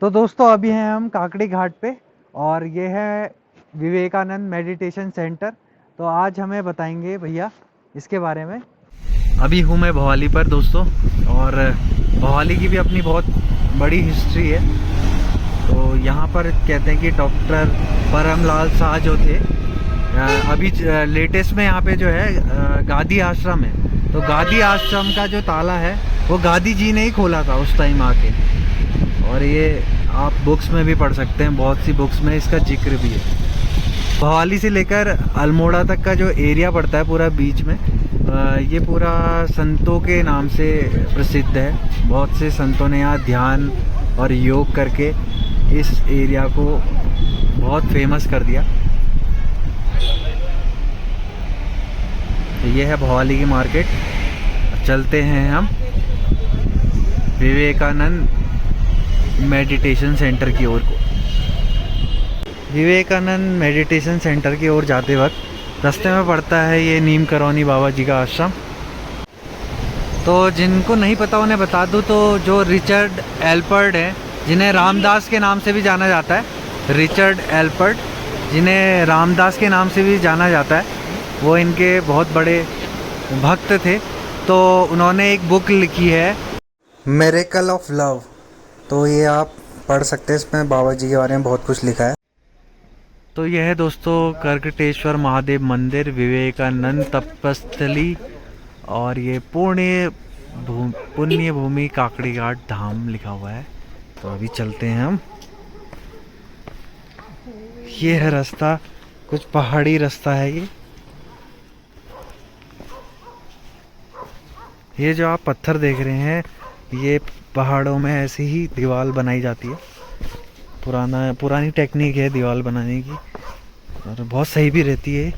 तो दोस्तों अभी हैं हम काकड़ी घाट पे और ये है विवेकानंद मेडिटेशन सेंटर। तो आज हमें बताएंगे भैया इसके बारे में। अभी हूँ मैं भवाली पर दोस्तों, और भवाली की भी अपनी बहुत बड़ी हिस्ट्री है। तो यहाँ पर कहते हैं कि डॉक्टर परमलाल शाह जो थे, अभी लेटेस्ट में यहाँ पे जो है गांधी आश्रम है। तो गांधी आश्रम का जो ताला है वो गांधी जी ने ही खोला था उस टाइम आके, और ये आप बुक्स में भी पढ़ सकते हैं, बहुत सी बुक्स में इसका जिक्र भी है। भवाली से लेकर अल्मोड़ा तक का जो एरिया पड़ता है पूरा बीच में, ये पूरा संतों के नाम से प्रसिद्ध है। बहुत से संतों ने यहाँ ध्यान और योग करके इस एरिया को बहुत फेमस कर दिया। तो ये है भवाली की मार्केट। चलते हैं हम विवेकानंद मेडिटेशन सेंटर की ओर को। विवेकानंद मेडिटेशन सेंटर की ओर जाते वक्त रास्ते में पड़ता है ये नीम करौनी बाबा जी का आश्रम। तो जिनको नहीं पता उन्हें बता दूं तो जो रिचर्ड एल्पर्ट है, जिन्हें रामदास के नाम से भी जाना जाता है, रिचर्ड एल्पर्ट जिन्हें रामदास के नाम से भी जाना जाता है, वो इनके बहुत बड़े भक्त थे। तो उन्होंने एक बुक लिखी है मिरेकल ऑफ लव। तो ये आप पढ़ सकते हैं, इसमें बाबा जी के बारे में बहुत कुछ लिखा है। तो यह है दोस्तों करकटेश्वर महादेव मंदिर, विवेकानंद तपस्थली, और ये पुण्य भूमि काकड़ी घाट धाम लिखा हुआ है। तो अभी चलते हैं हम। ये है रास्ता, कुछ पहाड़ी रास्ता है ये जो आप पत्थर देख रहे हैं, ये पहाड़ों में ऐसी ही दीवार बनाई जाती है। पुरानी टेक्निक है दीवार बनाने की, और बहुत सही भी रहती है।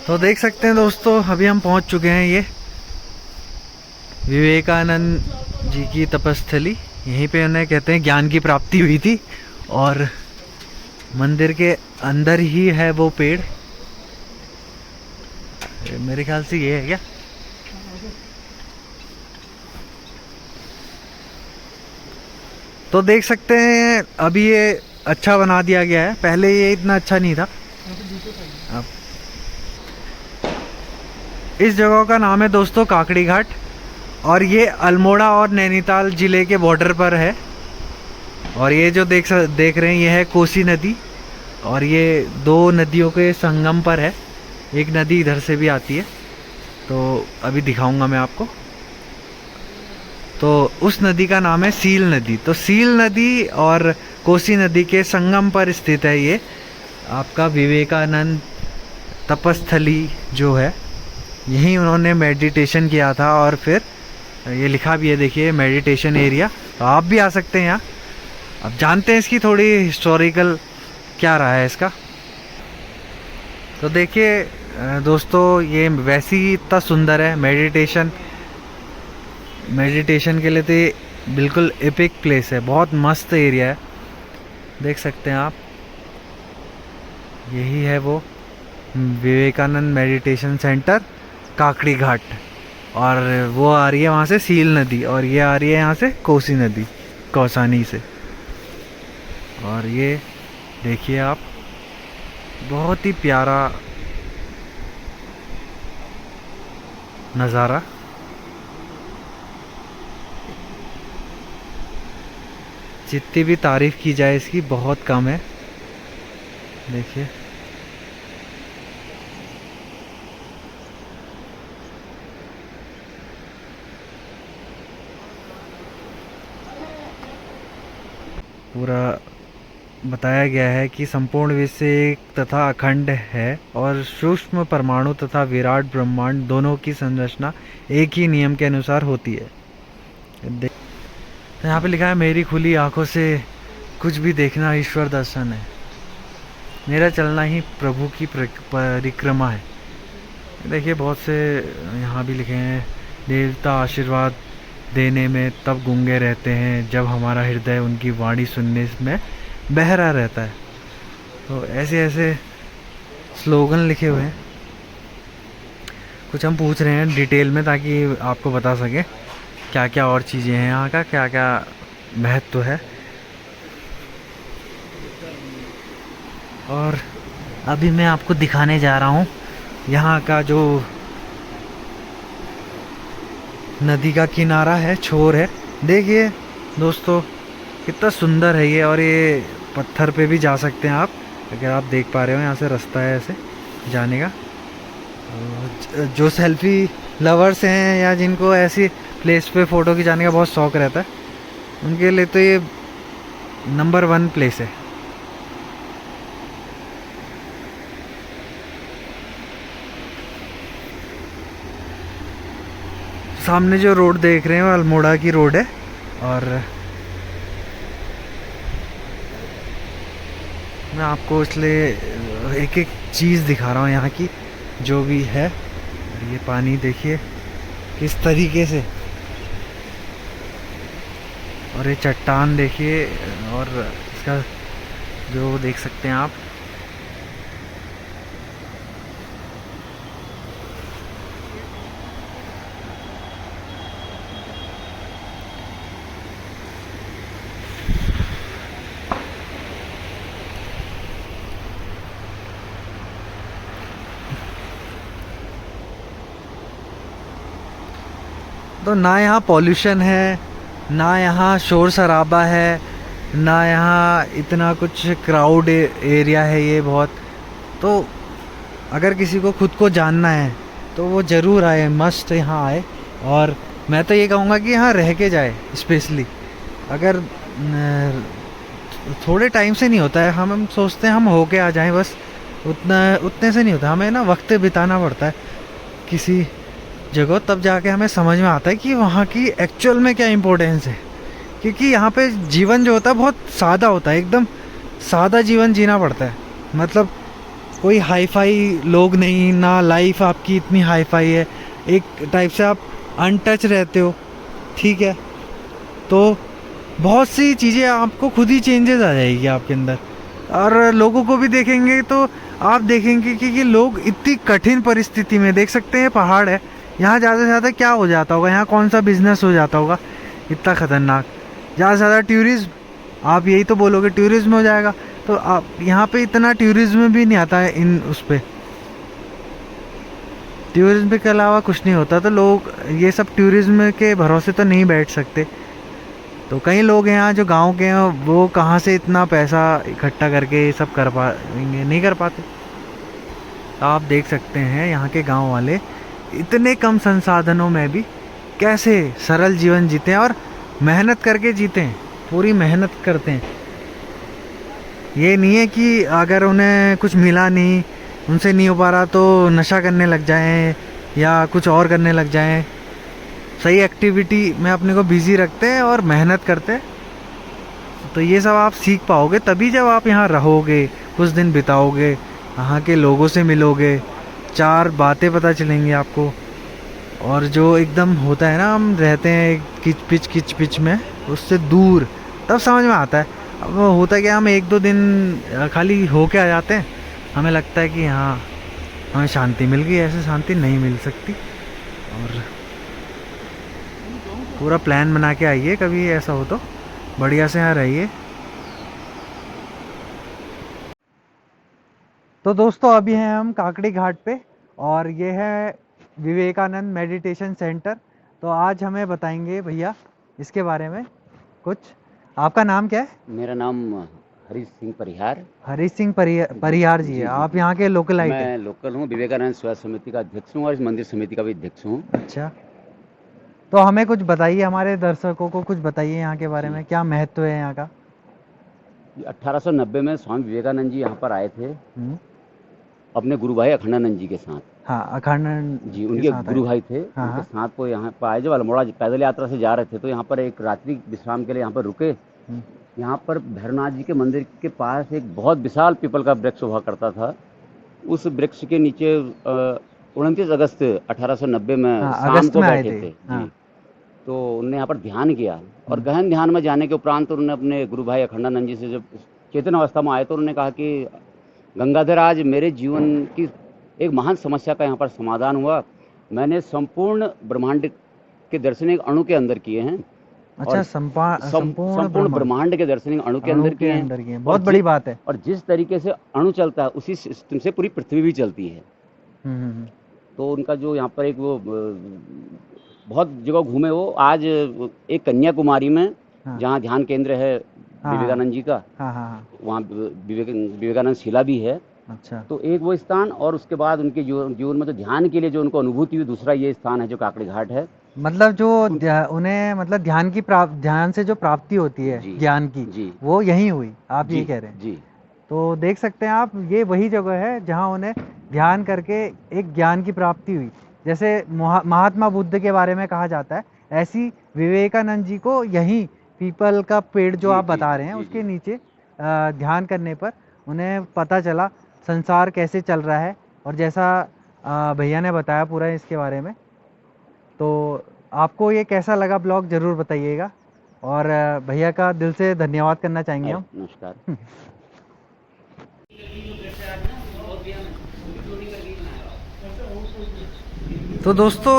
तो देख सकते हैं दोस्तों, अभी हम पहुंच चुके हैं ये विवेकानंद जी की तपस्थली। यहीं पे उन्हें कहते हैं ज्ञान की प्राप्ति हुई थी, और मंदिर के अंदर ही है वो पेड़। मेरे ख्याल से ये है क्या। तो देख सकते हैं अभी ये अच्छा बना दिया गया है, पहले ये इतना अच्छा नहीं था। अब इस जगह का नाम है दोस्तों काकड़ी घाट, और ये अल्मोड़ा और नैनीताल ज़िले के बॉर्डर पर है। और ये जो देख रहे हैं ये है कोसी नदी, और ये दो नदियों के संगम पर है। एक नदी इधर से भी आती है, तो अभी दिखाऊंगा मैं आपको। तो उस नदी का नाम है सील नदी। तो सील नदी और कोसी नदी के संगम पर स्थित है ये आपका विवेकानंद तपस्थली जो है। यहीं उन्होंने मेडिटेशन किया था, और फिर ये लिखा भी है देखिए मेडिटेशन एरिया। तो आप भी आ सकते हैं यहाँ। अब जानते हैं इसकी थोड़ी हिस्टोरिकल क्या रहा है इसका। तो देखिए दोस्तों, ये वैसे ही इतना सुंदर है मेडिटेशन के लिए, तो ये बिल्कुल एपिक प्लेस है, बहुत मस्त एरिया है। देख सकते हैं आप, यही है वो विवेकानंद मेडिटेशन सेंटर काकड़ी घाट। और वो आ रही है वहाँ से सील नदी, और ये आ रही है यहाँ से कोसी नदी कौसानी से। और ये देखिए आप, बहुत ही प्यारा नज़ारा। जितनी भी तारीफ़ की जाए इसकी बहुत कम है। देखिए पूरा बताया गया है कि संपूर्ण विश्व एक तथा अखंड है, और सूक्ष्म परमाणु तथा विराट ब्रह्मांड दोनों की संरचना एक ही नियम के अनुसार होती है। तो यहाँ पे लिखा है, मेरी खुली आंखों से कुछ भी देखना ईश्वर दर्शन है, मेरा चलना ही प्रभु की परिक्रमा है। देखिए बहुत से यहाँ भी लिखे हैं देवता आशीर्वाद देने में तब गूंगे रहते हैं जब हमारा हृदय उनकी वाणी सुनने में बहरा रहता है। तो ऐसे ऐसे स्लोगन लिखे हुए हैं। कुछ हम पूछ रहे हैं डिटेल में ताकि आपको बता सके क्या क्या और चीज़ें हैं यहाँ का, क्या क्या महत्व है। और अभी मैं आपको दिखाने जा रहा हूँ यहाँ का जो नदी का किनारा है, छोर है। देखिए दोस्तों कितना सुंदर है ये, और ये पत्थर पे भी जा सकते हैं आप, अगर आप देख पा रहे हो। यहाँ से रास्ता है ऐसे जाने का। जो सेल्फी लवर्स हैं या जिनको ऐसी प्लेस पे फ़ोटो खिंचाने का बहुत शौक़ रहता है, उनके लिए तो ये नंबर 1 प्लेस है। सामने जो रोड देख रहे हैं वो अल्मोड़ा की रोड है, और मैं आपको इसलिए एक एक चीज़ दिखा रहा हूँ यहाँ की जो भी है। ये पानी देखिए किस तरीके से, और ये चट्टान देखिए, और इसका जो देख सकते हैं आप। तो ना यहाँ पॉल्यूशन है, ना यहाँ शोर शराबा है, ना यहाँ इतना कुछ क्राउड एरिया है ये बहुत। तो अगर किसी को खुद को जानना है तो वो ज़रूर आए, मस्ट यहाँ आए। और मैं तो ये कहूँगा कि यहाँ रह के जाए स्पेशली। अगर थोड़े टाइम से नहीं होता है, हम सोचते हैं हम होके आ जाएं बस, उतने से नहीं होता। हमें ना वक्त बिताना पड़ता है किसी जगह, तब जाके हमें समझ में आता है कि वहाँ की एक्चुअल में क्या इम्पोर्टेंस है। क्योंकि यहाँ पे जीवन जो होता है बहुत सादा होता है, एकदम सादा जीवन जीना पड़ता है। मतलब कोई हाई फाई लोग नहीं, ना लाइफ आपकी इतनी हाई फाई है, एक टाइप से आप अनटच रहते हो, ठीक है। तो बहुत सी चीज़ें आपको खुद ही चेंजेस आ जाएगी आपके अंदर। और लोगों को भी देखेंगे तो आप देखेंगे कि लोग इतनी कठिन परिस्थिति में, देख सकते हैं पहाड़ है, यहाँ ज़्यादा से ज़्यादा क्या हो जाता होगा, यहाँ कौन सा बिजनेस हो जाता होगा इतना ख़तरनाक। ज़्यादा से ज़्यादा टूरिज़्म, आप यही तो बोलोगे टूरिज़्म हो जाएगा। तो आप यहाँ पे इतना टूरिज़्म भी नहीं आता है, इन उस पर टूरिज़्म के अलावा कुछ नहीं होता। तो लोग ये सब टूरिज़्म के भरोसे तो नहीं बैठ सकते। तो कई लोग हैं यहाँ जो गांव के हैं, वो कहाँ से इतना पैसा इकट्ठा करके ये सब कर पाएंगे, नहीं कर पाते। तो आप देख सकते हैं यहाँ के गांव वाले इतने कम संसाधनों में भी कैसे सरल जीवन जीते हैं, और मेहनत करके जीते हैं, पूरी मेहनत करते हैं। ये नहीं है कि अगर उन्हें कुछ मिला नहीं, उनसे नहीं हो पा रहा तो नशा करने लग जाएं या कुछ और करने लग जाएं। सही एक्टिविटी में अपने को बिज़ी रखते हैं और मेहनत करते हैं। तो ये सब आप सीख पाओगे तभी जब आप यहाँ रहोगे, कुछ दिन बिताओगे, यहाँ के लोगों से मिलोगे, 4 बातें पता चलेंगी आपको। और जो एकदम होता है ना, हम रहते हैं किच पिच में, उससे दूर, तब समझ में आता है। अब होता है कि हम 1-2 दिन खाली होके आ जाते हैं, हमें लगता है कि हाँ हमें शांति मिल गई। ऐसे शांति नहीं मिल सकती। और पूरा प्लान बना के आइए, कभी ऐसा हो तो बढ़िया से यहाँ रहिए। तो दोस्तों अभी हैं हम काकड़ी घाट पे, और ये है विवेकानंद मेडिटेशन सेंटर। तो आज हमें बताएंगे भैया इसके बारे में कुछ। आपका नाम क्या है? मेरा नाम हरीश सिंह परिहार। हरीश सिंह परिहार जी है। आप यहाँ के लोकल आइट हैं? मैं लोकल हूँ, विवेकानंद सेवा समिति का अध्यक्ष हूँ और इस मंदिर समिति का भी अध्यक्ष हूँ। अच्छा, तो हमें कुछ बताइए, हमारे दर्शकों को कुछ बताइए यहाँ के बारे में, क्या महत्व है यहाँ का। 1890 में स्वामी विवेकानंद जी यहाँ पर आए थे अपने गुरु भाई अखंडानंद जी के साथ। हाँ, अखंडानंद जी उनके गुरु भाई थे। हाँ, उनके साथ वो यहाँ पर आए। जब अल्मोड़ा पैदल यात्रा से जा रहे थे तो यहाँ पर एक रात्रि विश्राम के लिए यहाँ पर रुके। यहाँ पर भैरवनाथ जी के मंदिर के पास एक बहुत विशाल पीपल का वृक्ष हुआ करता था। उस वृक्ष के नीचे 29 अगस्त 1890 में हाँ, शाम अगस्त को में आए बैठे थे। थे हाँ। जी। तो उन्होंने यहाँ पर ध्यान किया और गहन ध्यान में जाने के उपरांत उन्होंने अपने गुरु भाई अखंडानंद जी से जब चेतन अवस्था में आए तो उन्होंने कहा कि गंगाधर, आज मेरे जीवन की एक महान समस्या का यहाँ पर समाधान हुआ। मैंने संपूर्ण ब्रह्मांड के दर्शन एक अणु के अंदर किए हैं अच्छा, और संपूर्ण संपूर्ण ब्रह्मांड ब्रह्मांड के दर्शन एक अणु के अणु अंदर के किए हैं। अंदर की है, और बहुत बड़ी बात है। जिस तरीके से अणु चलता है उसी सिस्टम से पूरी पृथ्वी भी चलती है। हम्म। तो उनका जो यहाँ पर एक वो बहुत जगह घूमे वो, आज एक कन्याकुमारी में हाँ जहाँ ध्यान केंद्र है हाँ विवेकानंद जी का, हाँ हाँ हाँ। वहाँ विवेकानंद शिला भी है। अच्छा, तो एक वो स्थान, और उसके बाद उनके जीवन में जो ध्यान के लिए जो उनको अनुभूति हुई, दूसरा ये स्थान है जो काकड़ी घाट है। मतलब जो उन्हें मतलब ध्यान से जो प्राप्ति होती है जी ज्ञान की, जी वो यहीं हुई, आप जी ये कह रहे हैं। जी तो देख सकते हैं आप, ये वही जगह है जहाँ उन्हें ध्यान करके एक ज्ञान की प्राप्ति हुई। जैसे महात्मा बुद्ध के बारे में कहा जाता है, ऐसी विवेकानंद जी को यहीं पीपल का पेड़ जो जी आप जी बता रहे हैं जी उसके जी नीचे ध्यान करने पर उन्हें पता चला संसार कैसे चल रहा है। और जैसा भैया ने बताया पूरा इसके बारे में, तो आपको ये कैसा लगा ब्लॉग ज़रूर बताइएगा। और भैया का दिल से धन्यवाद करना चाहेंगे हम। नमस्कार। तो दोस्तों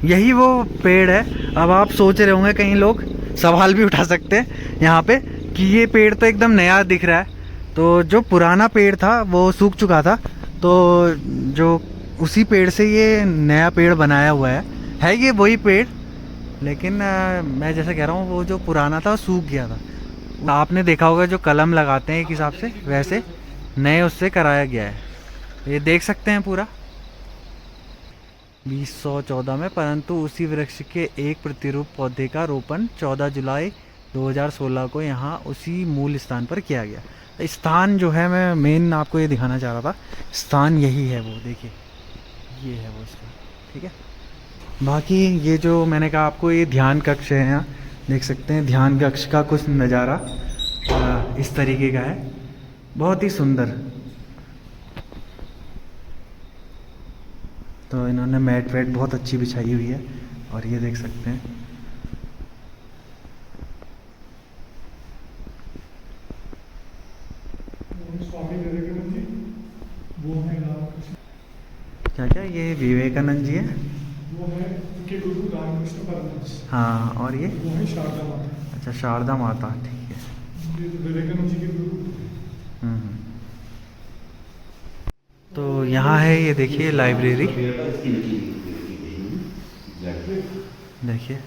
यही वो पेड़ है। अब आप सोच रहे होंगे कहीं लोग सवाल भी उठा सकते हैं यहाँ पे कि ये पेड़ तो एकदम नया दिख रहा है, तो जो पुराना पेड़ था वो सूख चुका था, तो जो उसी पेड़ से ये नया पेड़ बनाया हुआ है ये वही पेड़। लेकिन मैं जैसे कह रहा हूँ, वो जो पुराना था वो सूख गया था। आपने देखा होगा जो कलम लगाते हैं एक हिसाब से, वैसे नए उससे कराया गया है। ये देख सकते हैं पूरा 2014 में, परंतु उसी वृक्ष के एक प्रतिरूप पौधे का रोपण 14 जुलाई 2016 को यहाँ उसी मूल स्थान पर किया गया। स्थान जो है, मैं मेन आपको ये दिखाना चाह रहा था, स्थान यही है, वो देखिए ये है वो स्थान, ठीक है। बाकी ये जो मैंने कहा आपको, ये ध्यान कक्ष है, यहाँ देख सकते हैं ध्यान कक्ष का कुछ नज़ारा इस तरीके का है, बहुत ही सुंदर। तो इन्होंने मैट वैट बहुत अच्छी बिछाई हुई है, और ये देख सकते हैं स्वामी विवेकानंद जी, वो है रामकृष्ण, क्या क्या, ये विवेकानंद जी है, वो है उनके गुरु रामकृष्ण परमहंस। हाँ, और ये वो है शारदा माता। अच्छा, शारदा माता, ठीक है। ये तो विवेकानंद जी के गुरु। हम्म। तो यहाँ है, ये देखिए लाइब्रेरी, देखिए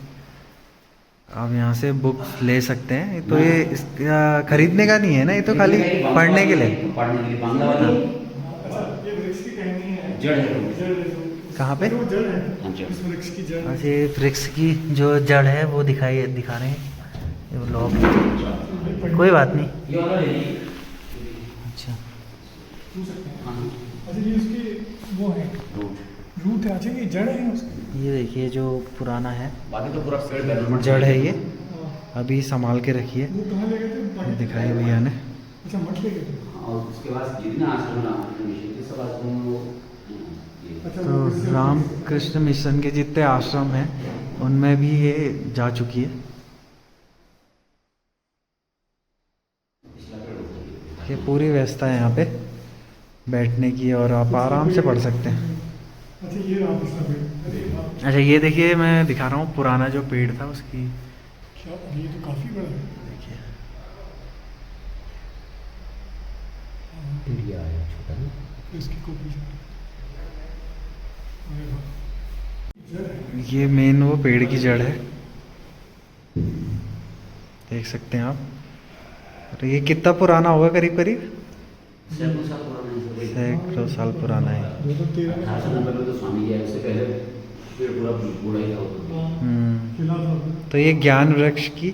आप यहाँ से बुक्स ले सकते हैं। तो ये खरीदने का नहीं है ना, ये तो खाली पढ़ने के लिए। अच्छा, ये वृक्ष की टहनी है, जड़ है। जड़ है जो, कहाँ पे? वो जड़ है, हाँ जी। इस वृक्ष की जड़। अच्छा, ये वृक्ष की जो जड़ है वो दिखा रहे हैं ये लोग, कोई बात नहीं। अच्छा, छू सकते हैं। अच्छा, ये उसकी वो है, रूट है। अच्छा, ये जड़ है उसकी। ये देखिए जो पुराना है, बाकी तो पूरा पेड़ डेवलपमेंट जड़ है ये, हाँ। अभी संभाल के रखिए, वो कहाँ ले गए थे? दिखाई भैया ने। अच्छा, मठ ले गए थे। और उसके बाद जितने आश्रम सब आश्रम वो अच्छा, तो वो किससे- रामकृष्ण मिशन के जितने आश्रम हैं उनमें भी ये जा चुकी है। ये पूरी व्यवस्था है यहाँ पे बैठने की, और आप आराम से पढ़ सकते हैं। अच्छा, ये रामकृष्ण पेड़। अरे वाह, अच्छा, ये देखिए मैं दिखा रहा हूँ पुराना जो पेड़ था उसकी, क्या, ये तो काफी बड़ा है। देखिए इंडिया है छोटा ना। इसकी कॉपी। अरे वाह, जड़ है। ये मेन वो पेड़ की जड़ है, देख सकते हैं आप। और ये कितना पुराना होगा, करीब करीब सैकड़ों साल पुराना है। 2013 में 1890 में तो स्वामी जी आए, उससे पहले पेड़ पूरा बूढ़ा ही था। खिला था। तो ये ज्ञान वृक्ष की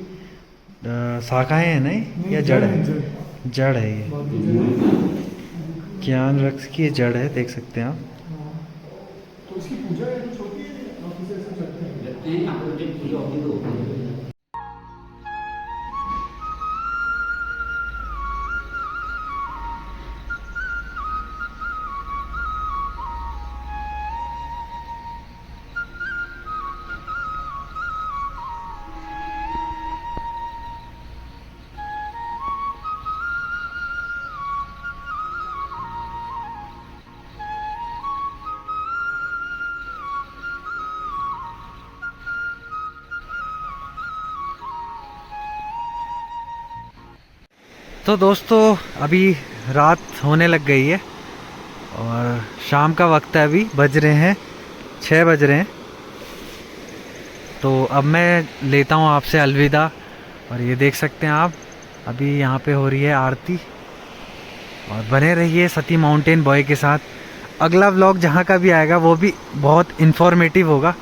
शाखाएं हैं ना, या जड़ है? जड़। जड़ है ये, बाकी जड़। ज्ञान वृक्ष की ये जड़ है, देख सकते हैं आप। हाँ। तो इसकी पूजा है कुछ होती है, आप इसे ऐसे करते हैं? लगते हैं यहाँ पर जब पूजा होती है तो होती है। तो दोस्तों अभी रात होने लग गई है और शाम का वक्त है, अभी बज रहे हैं 6 बज रहे हैं। तो अब मैं लेता हूँ आपसे अलविदा। और ये देख सकते हैं आप, अभी यहाँ पे हो रही है आरती। और बने रहिए सती माउंटेन बॉय के साथ। अगला व्लॉग जहाँ का भी आएगा वो भी बहुत इन्फॉर्मेटिव होगा।